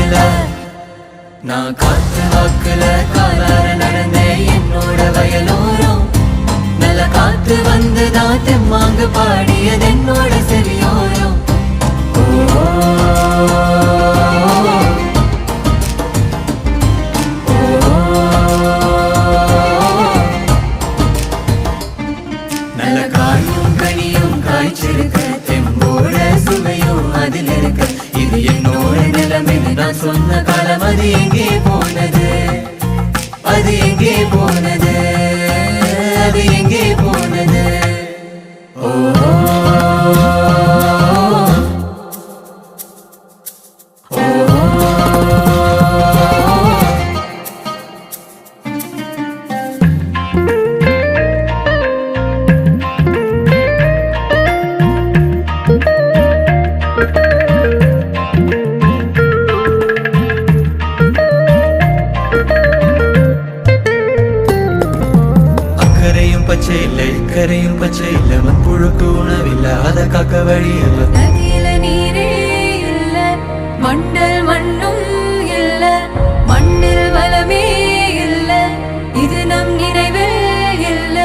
வாக்குல நான் காத்து வாக்குல காலார நடந்தேன் என்னோட வயலோரம். நல்ல காத்து வந்துதான் தெம்மாங்கு பாடியது என்னோட செவியோரம். நல்ல காயும் கனியும் காய்ச்சிருக்க தெம்போட சுவையும் அதில் இருக்க. இது என்னோட நிலைமை நான் சொன்ன காலம் அது எங்கே போனது, அது எங்கே போனது, அது எங்கே போனது. ஓ பச்சை இல்லை கரையும் பச்சை இல்லை மண்புழுக்கு உணவில்லை அதை காக்க வழி இல்லை. நதியில நீரே இல்ல மண்டல் மண்ணும் இல்ல மண்ணில் வளமே இல்ல இது நம் நினைவில் இல்ல.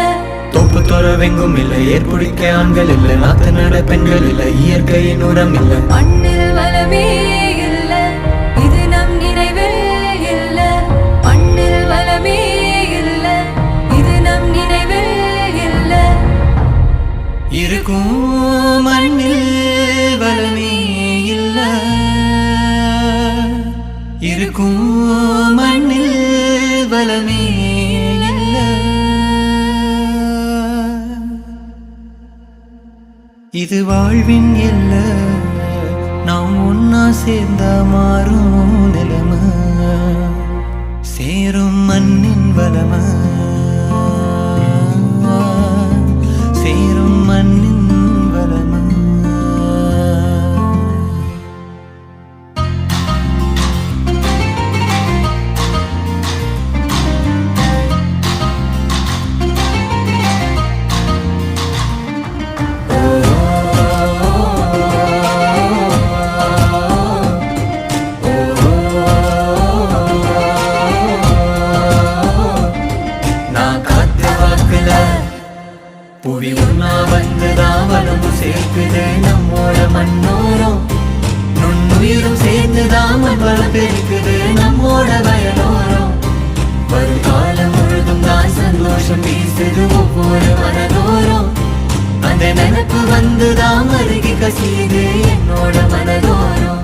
தொப்பு துறவெங்கும் இல்லை ஏற்புடிக்க ஆண்கள் இல்லை நாத்து நட பெண்கள் இல்லை இயற்கையின் உரம் இல்லை. மண்ணில் வளமே இல்ல இது நம் நினைவில் இல்ல மண்ணில் வளமே இல்ல இது நம் நினைவில் இல்ல. இருக்கும் மண்ணில் வளமே இல்ல, இருக்கும் மண்ணில் வளமே இல்ல. இது வாழ்வின் இல்ல நாம் ஒன்னா சேர்ந்தா மாறும் நிலைமை. சேரும் மண்ணின் வளமை சேரும் மண்ணின் வளமை. புவி ஒன்னா வந்துதான் வளமும் சேர்க்குது நம்மோட மண்ணோரம். நுண்ணுயிரும் சேர்ந்துதான் மண் வளம் பெருக்குது நம்மோட வயலோரம். வரும் காலம் முழுதும் தான் சந்தோஷம் வீசுது ஒவ்வொரு மனதோறும். அந்த நினைப்பு வந்துதான் அருகி கசியுது என்னோட மனதோறும்.